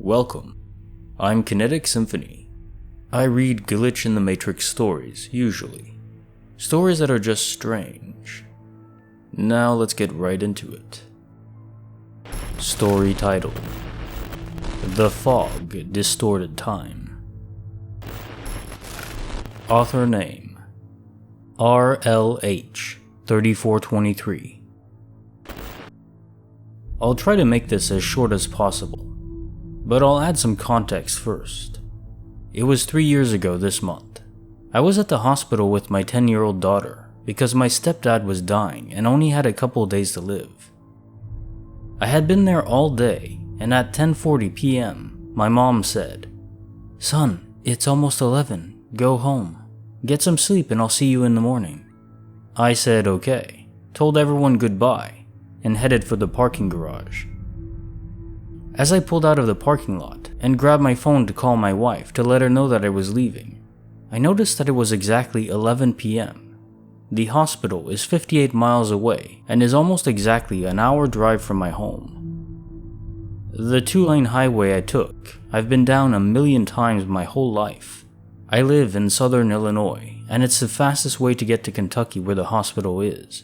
Welcome. I'm Kinetic Symphony. I read glitch in the Matrix stories, usually. Stories that are just strange. Now let's get right into it. Story title: The Fog Distorted Time. Author name: RLH 3423. I'll try to make this as short as possible, but I'll add some context first. It was 3 years ago this month. I was at the hospital with my 10-year-old daughter because my stepdad was dying and only had a couple days to live. I had been there all day, and at 10:40 p.m., my mom said, "Son, it's almost 11. Go home. Get some sleep and I'll see you in the morning." I said okay, told everyone goodbye, and headed for the parking garage. As I pulled out of the parking lot and grabbed my phone to call my wife to let her know that I was leaving, I noticed that it was exactly 11 p.m. The hospital is 58 miles away and is almost exactly an hour drive from my home. The 2-lane highway I took, I've been down a million times my whole life. I live in southern Illinois, and it's the fastest way to get to Kentucky where the hospital is.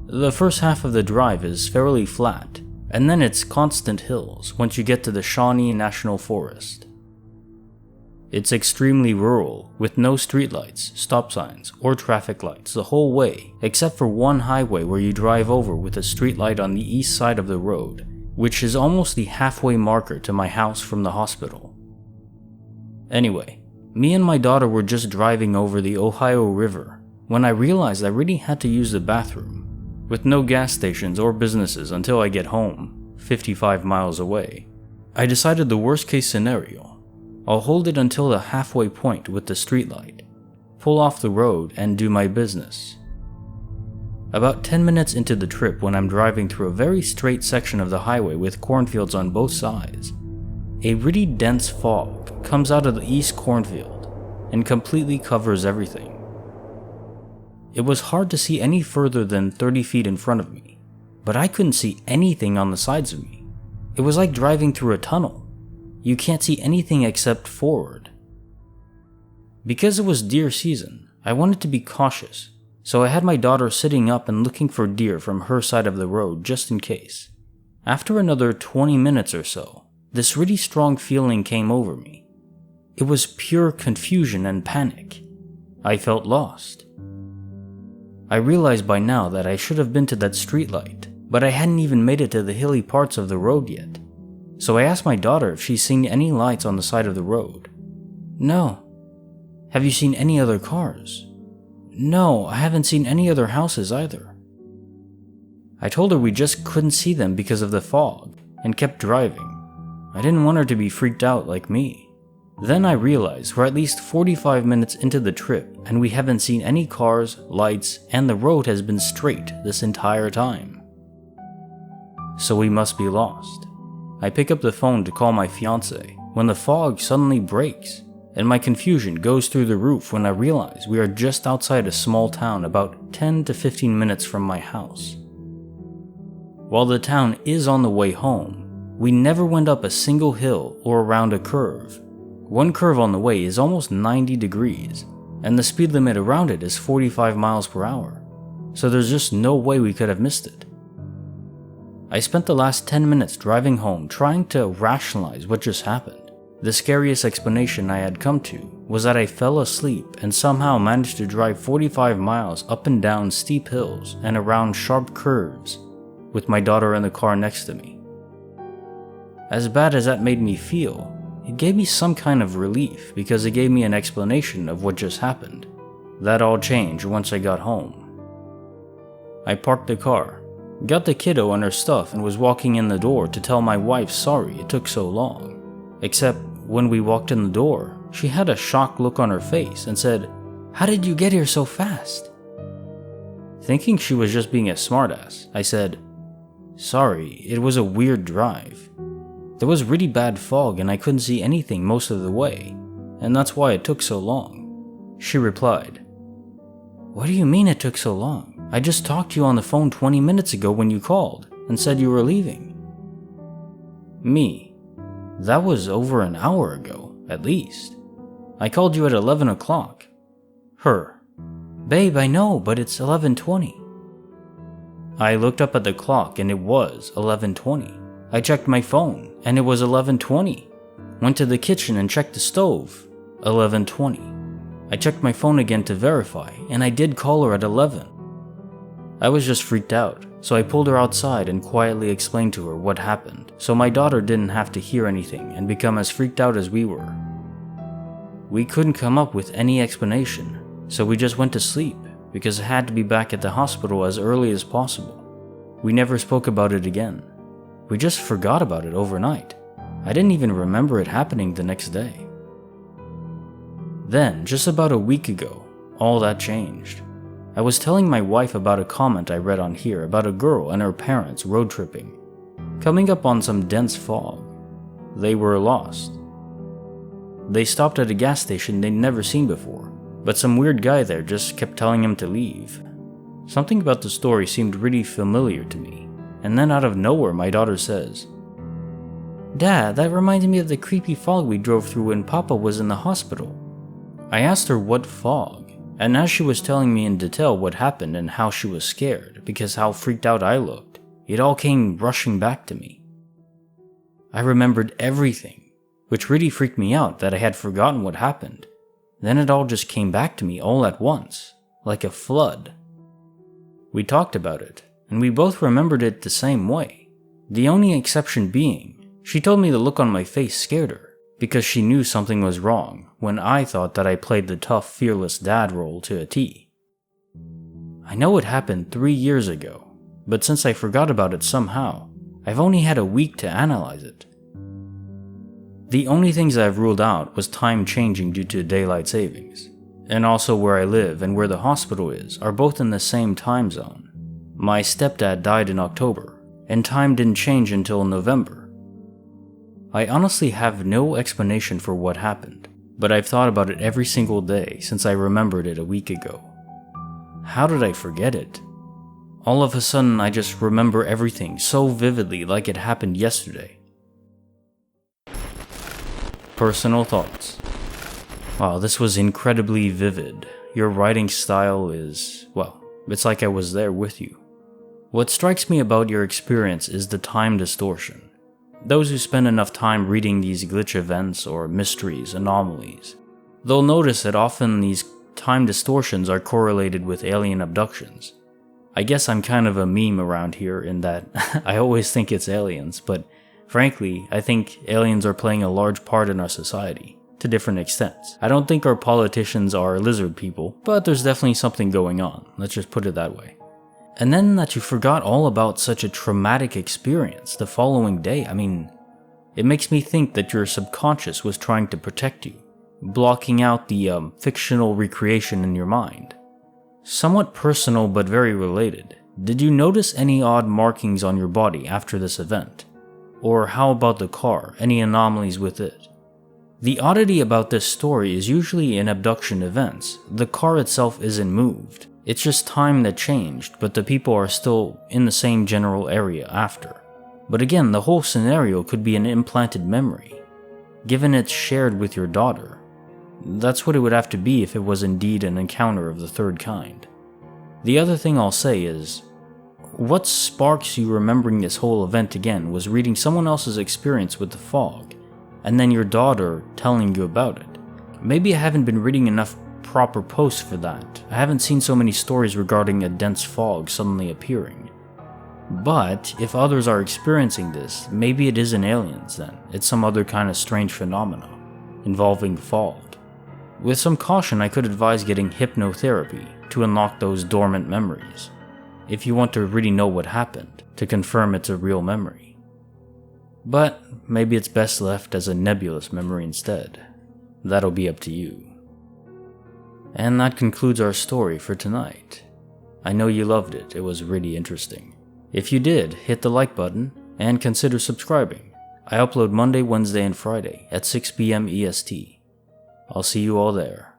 The first half of the drive is fairly flat, and then it's constant hills once you get to the Shawnee National Forest. It's extremely rural, with no streetlights, stop signs, or traffic lights the whole way, except for one highway where you drive over with a streetlight on the east side of the road, which is almost the halfway marker to my house from the hospital. Anyway, me and my daughter were just driving over the Ohio River when I realized I really had to use the bathroom, with no gas stations or businesses until I get home, 55 miles away. I decided the worst case scenario. I'll hold it until the halfway point with the streetlight, pull off the road and do my business. About 10 minutes into the trip, when I'm driving through a very straight section of the highway with cornfields on both sides, a really dense fog comes out of the east cornfield and completely covers everything. It was hard to see any further than 30 feet in front of me, but I couldn't see anything on the sides of me. It was like driving through a tunnel. You can't see anything except forward. Because it was deer season, I wanted to be cautious, so I had my daughter sitting up and looking for deer from her side of the road just in case. After another 20 minutes or so, this really strong feeling came over me. It was pure confusion and panic. I felt lost. I realized by now that I should have been to that streetlight, but I hadn't even made it to the hilly parts of the road yet. So I asked my daughter if she's seen any lights on the side of the road. "No." "Have you seen any other cars?" "No, I haven't seen any other houses either." I told her we just couldn't see them because of the fog, and kept driving. I didn't want her to be freaked out like me. Then I realized we're at least 45 minutes into the trip and we haven't seen any cars, lights, and the road has been straight this entire time. So we must be lost. I pick up the phone to call my fiance when the fog suddenly breaks, and my confusion goes through the roof when I realize we are just outside a small town about 10 to 15 minutes from my house. While the town is on the way home, we never went up a single hill or around a curve. One curve on the way is almost 90 degrees, and the speed limit around it is 45 miles per hour, so there's just no way we could have missed it. I spent the last 10 minutes driving home trying to rationalize what just happened. The scariest explanation I had come to was that I fell asleep and somehow managed to drive 45 miles up and down steep hills and around sharp curves, with my daughter in the car next to me. As bad as that made me feel, it gave me some kind of relief because it gave me an explanation of what just happened. That all changed once I got home. I parked the car, got the kiddo and her stuff, and was walking in the door to tell my wife sorry it took so long. Except when we walked in the door, she had a shocked look on her face and said, "How did you get here so fast?" Thinking she was just being a smartass, I said, "Sorry, it was a weird drive. There was really bad fog and I couldn't see anything most of the way, and that's why it took so long." She replied, "What do you mean it took so long? I just talked to you on the phone 20 minutes ago when you called and said you were leaving." Me, That was over an hour ago, at least. I called you at 11 o'clock. Her. Babe, I know, but it's 11:20. I looked up at the clock and it was 11:20. I checked my phone and it was 11:20. Went to the kitchen and checked the stove. 11:20. I checked my phone again to verify and I did call her at 11. I was just freaked out, so I pulled her outside and quietly explained to her what happened, so my daughter didn't have to hear anything and become as freaked out as we were. We couldn't come up with any explanation, so we just went to sleep because I had to be back at the hospital as early as possible. We never spoke about it again. We just forgot about it overnight. I didn't even remember it happening the next day. Then, just about a week ago, all that changed. I was telling my wife about a comment I read on here about a girl and her parents road tripping, coming up on some dense fog. They were lost. They stopped at a gas station they'd never seen before, but some weird guy there just kept telling him to leave. Something about the story seemed really familiar to me, and then out of nowhere my daughter says, "Dad, that reminds me of the creepy fog we drove through when Papa was in the hospital." I asked her what fog, and as she was telling me in detail what happened and how she was scared because how freaked out I looked, it all came rushing back to me. I remembered everything, which really freaked me out that I had forgotten what happened. Then it all just came back to me all at once, like a flood. We talked about it, and we both remembered it the same way. The only exception being, she told me the look on my face scared her, because she knew something was wrong when I thought that I played the tough, fearless dad role to a T. I know it happened 3 years ago, but since I forgot about it somehow, I've only had a week to analyze it. The only things I've ruled out was time changing due to daylight savings, and also where I live and where the hospital is are both in the same time zone. My stepdad died in October, and time didn't change until November. I honestly have no explanation for what happened, but I've thought about it every single day since I remembered it a week ago. How did I forget it? All of a sudden I just remember everything so vividly like it happened yesterday. Personal thoughts. Wow, this was incredibly vivid. Your writing style is, well, it's like I was there with you. What strikes me about your experience is the time distortion. Those who spend enough time reading these glitch events or mysteries, anomalies, they'll notice that often these time distortions are correlated with alien abductions. I guess I'm kind of a meme around here in that I always think it's aliens, but frankly, I think aliens are playing a large part in our society, to different extents. I don't think our politicians are lizard people, but there's definitely something going on, let's just put it that way. And then that you forgot all about such a traumatic experience the following day, it makes me think that your subconscious was trying to protect you, blocking out the fictional recreation in your mind. Somewhat personal but very related, did you notice any odd markings on your body after this event? Or how about the car, any anomalies with it? The oddity about this story is usually in abduction events, the car itself isn't moved. It's just time that changed, but the people are still in the same general area after. But again, the whole scenario could be an implanted memory, given it's shared with your daughter. That's what it would have to be if it was indeed an encounter of the third kind. The other thing I'll say is, what sparks you remembering this whole event again was reading someone else's experience with the fog, and then your daughter telling you about it. Maybe I haven't been reading enough proper posts for that. I haven't seen so many stories regarding a dense fog suddenly appearing. But if others are experiencing this, maybe it isn't aliens then. It's some other kind of strange phenomena involving fog. With some caution, I could advise getting hypnotherapy to unlock those dormant memories, if you want to really know what happened, to confirm it's a real memory. But maybe it's best left as a nebulous memory instead. That'll be up to you. And that concludes our story for tonight. I know you loved it, it was really interesting. If you did, hit the like button and consider subscribing. I upload Monday, Wednesday, and Friday at 6 p.m. EST. I'll see you all there.